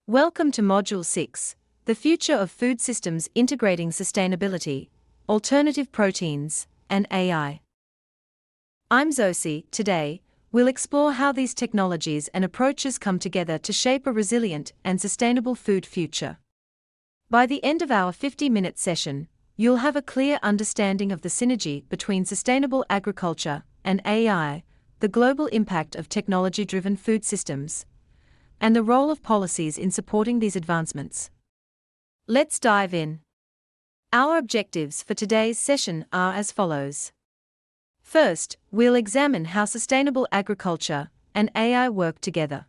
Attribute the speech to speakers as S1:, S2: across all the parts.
S1: Welcome to Module 6, The Future of Food Systems Integrating Sustainability, Alternative Proteins, and AI. I'm Zosie. Today, we'll explore how these technologies and approaches come together to shape a resilient and sustainable food future. By the end of our 50-minute session, you'll have a clear understanding of the synergy between sustainable agriculture and AI, the global impact of technology-driven food systems, and the role of policies in supporting these advancements. Let's dive in. Our objectives for today's session are as follows. First, we'll examine how sustainable agriculture and AI work together.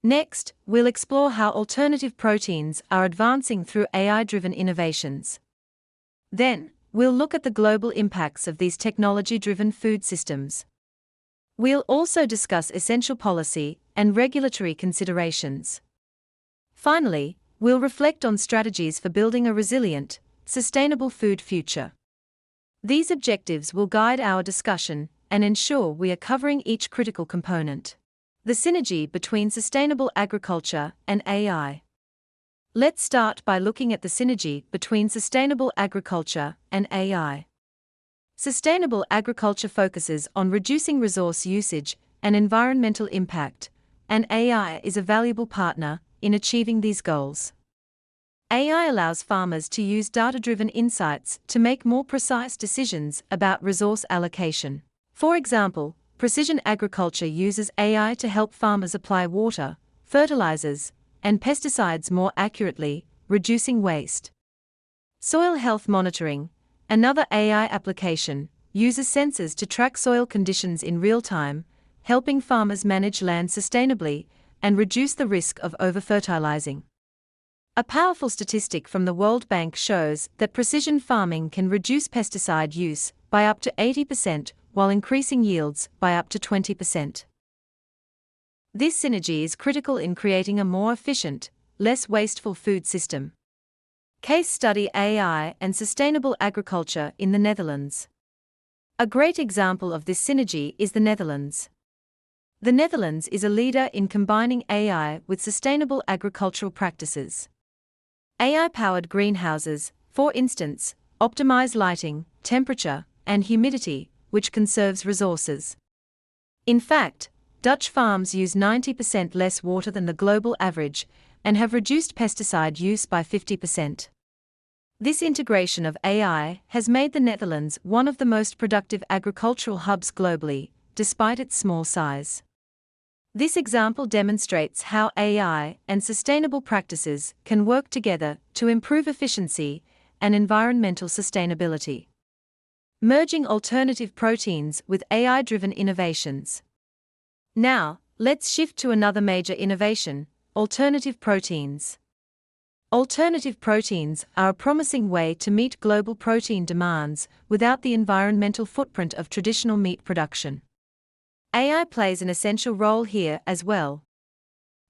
S1: Next, we'll explore how alternative proteins are advancing through AI-driven innovations. Then, we'll look at the global impacts of these technology-driven food systems. We'll also discuss essential policy and regulatory considerations. Finally, we'll reflect on strategies for building a resilient, sustainable food future. These objectives will guide our discussion and ensure we are covering each critical component. The synergy between sustainable agriculture and AI. Let's start by looking at the synergy between sustainable agriculture and AI. Sustainable agriculture focuses on reducing resource usage and environmental impact, and AI is a valuable partner in achieving these goals. AI allows farmers to use data-driven insights to make more precise decisions about resource allocation. For example, precision agriculture uses AI to help farmers apply water, fertilizers, and pesticides more accurately, reducing waste. Soil health monitoring, another AI application, uses sensors to track soil conditions in real time, helping farmers manage land sustainably and reduce the risk of over-fertilizing. A powerful statistic from the World Bank shows that precision farming can reduce pesticide use by up to 80% while increasing yields by up to 20%. This synergy is critical in creating a more efficient, less wasteful food system. Case study: AI and sustainable agriculture in the Netherlands. A great example of this synergy is the Netherlands. The Netherlands is a leader in combining AI with sustainable agricultural practices. AI-powered greenhouses, for instance, optimize lighting, temperature, and humidity, which conserves resources. In fact, Dutch farms use 90% less water than the global average and have reduced pesticide use by 50%. This integration of AI has made the Netherlands one of the most productive agricultural hubs globally, despite its small size. This example demonstrates how AI and sustainable practices can work together to improve efficiency and environmental sustainability. Merging alternative proteins with AI-driven innovations. Now, let's shift to another major innovation: alternative proteins. Alternative proteins are a promising way to meet global protein demands without the environmental footprint of traditional meat production. AI plays an essential role here as well.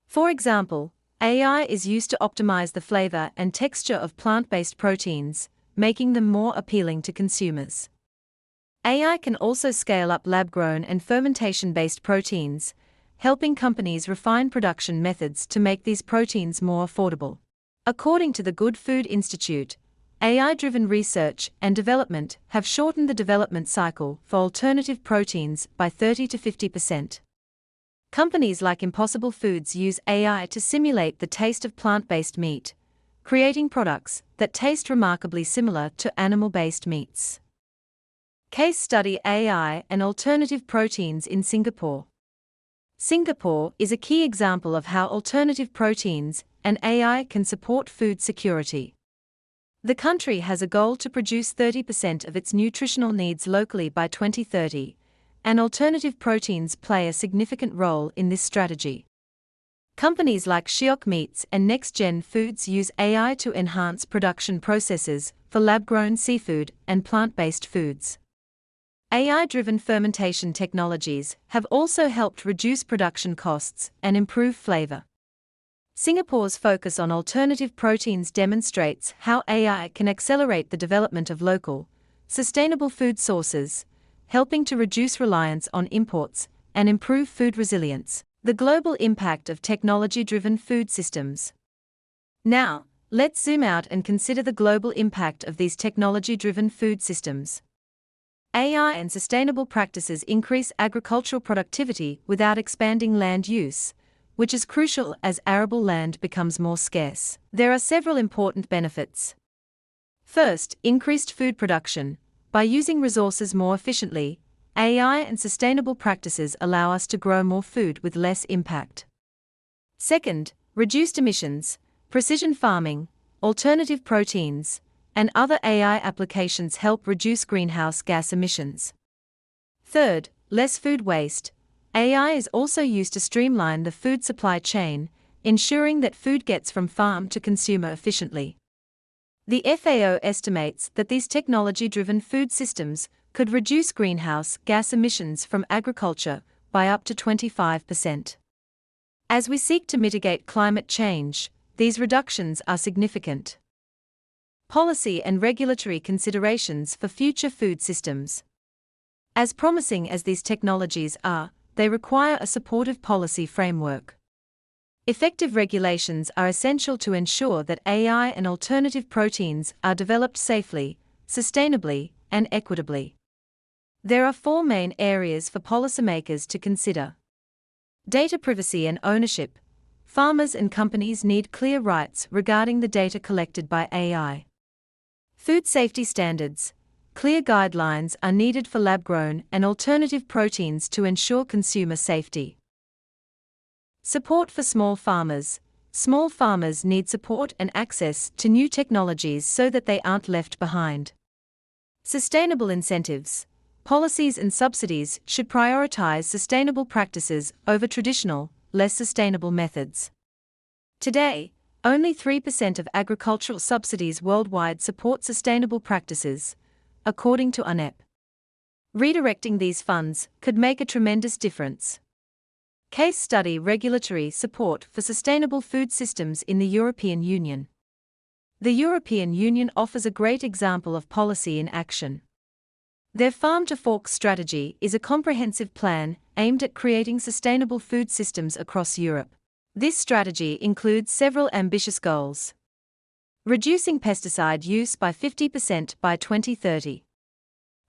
S1: For example, AI is used to optimize the flavor and texture of plant-based proteins, making them more appealing to consumers. AI can also scale up lab-grown and fermentation-based proteins, helping companies refine production methods to make these proteins more affordable. According to the Good Food Institute, AI-driven research and development have shortened the development cycle for alternative proteins by 30 to 50%. Companies like Impossible Foods use AI to simulate the taste of plant-based meat, creating products that taste remarkably similar to animal-based meats. Case study: AI and alternative proteins in Singapore. Singapore is a key example of how alternative proteins and AI can support food security. The country has a goal to produce 30% of its nutritional needs locally by 2030, and alternative proteins play a significant role in this strategy. Companies like Shiok Meats and NextGen Foods use AI to enhance production processes for lab-grown seafood and plant-based foods. AI-driven fermentation technologies have also helped reduce production costs and improve flavor. Singapore's focus on alternative proteins demonstrates how AI can accelerate the development of local, sustainable food sources, helping to reduce reliance on imports and improve food resilience. The global impact of technology-driven food systems. Now, let's zoom out and consider the global impact of these technology-driven food systems. AI and sustainable practices increase agricultural productivity without expanding land use, which is crucial as arable land becomes more scarce. There are several important benefits. First, increased food production. By using resources more efficiently, AI and sustainable practices allow us to grow more food with less impact. Second, reduced emissions. Precision farming, alternative proteins, and other AI applications help reduce greenhouse gas emissions. Third, less food waste. AI is also used to streamline the food supply chain, ensuring that food gets from farm to consumer efficiently. The FAO estimates that these technology-driven food systems could reduce greenhouse gas emissions from agriculture by up to 25%. As we seek to mitigate climate change, these reductions are significant. Policy and regulatory considerations for future food systems. As promising as these technologies are, they require a supportive policy framework. Effective regulations are essential to ensure that AI and alternative proteins are developed safely, sustainably, and equitably. There are four main areas for policymakers to consider. Data privacy and ownership. Farmers and companies need clear rights regarding the data collected by AI. Food safety standards. Clear guidelines are needed for lab-grown and alternative proteins to ensure consumer safety. Support for small farmers. Small farmers need support and access to new technologies so that they aren't left behind. Sustainable incentives. Policies and subsidies should prioritize sustainable practices over traditional, less sustainable methods. Today, only 3% of agricultural subsidies worldwide support sustainable practices, according to UNEP. Redirecting these funds could make a tremendous difference. Case study: regulatory support for sustainable food systems in the European Union. The European Union offers a great example of policy in action. Their Farm to Fork strategy is a comprehensive plan aimed at creating sustainable food systems across Europe. This strategy includes several ambitious goals. Reducing pesticide use by 50% by 2030.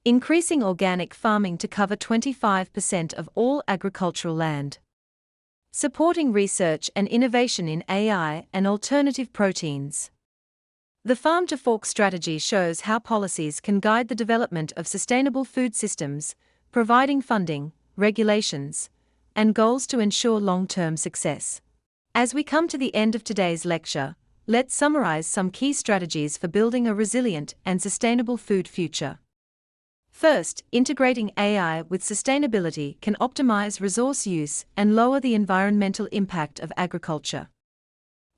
S1: Increasing organic farming to cover 25% of all agricultural land. Supporting research and innovation in AI and alternative proteins. The Farm to Fork strategy shows how policies can guide the development of sustainable food systems, providing funding, regulations, and goals to ensure long-term success. As we come to the end of today's lecture, let's summarize some key strategies for building a resilient and sustainable food future. First, integrating AI with sustainability can optimize resource use and lower the environmental impact of agriculture.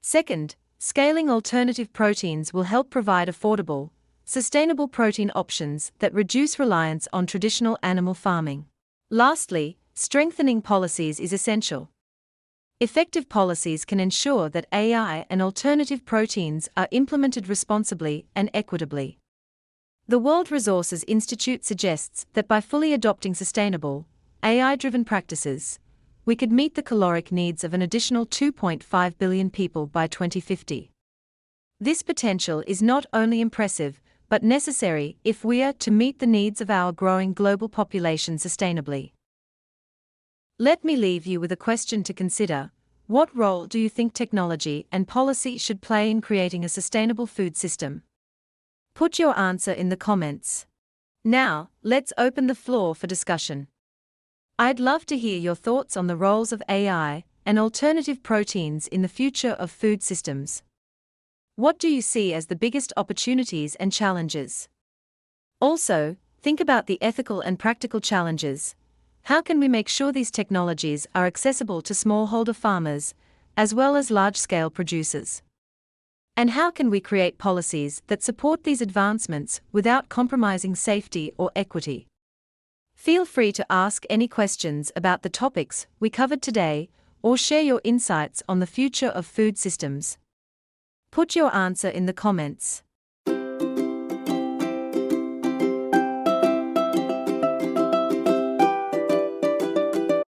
S1: Second, scaling alternative proteins will help provide affordable, sustainable protein options that reduce reliance on traditional animal farming. Lastly, strengthening policies is essential. Effective policies can ensure that AI and alternative proteins are implemented responsibly and equitably. The World Resources Institute suggests that by fully adopting sustainable, AI-driven practices, we could meet the caloric needs of an additional 2.5 billion people by 2050. This potential is not only impressive, but necessary if we are to meet the needs of our growing global population sustainably. Let me leave you with a question to consider. What role do you think technology and policy should play in creating a sustainable food system? Put your answer in the comments. Now, let's open the floor for discussion. I'd love to hear your thoughts on the roles of AI and alternative proteins in the future of food systems. What do you see as the biggest opportunities and challenges? Also, think about the ethical and practical challenges. How can we make sure these technologies are accessible to smallholder farmers, as well as large-scale producers? And how can we create policies that support these advancements without compromising safety or equity? Feel free to ask any questions about the topics we covered today, or share your insights on the future of food systems. Put your answer in the comments.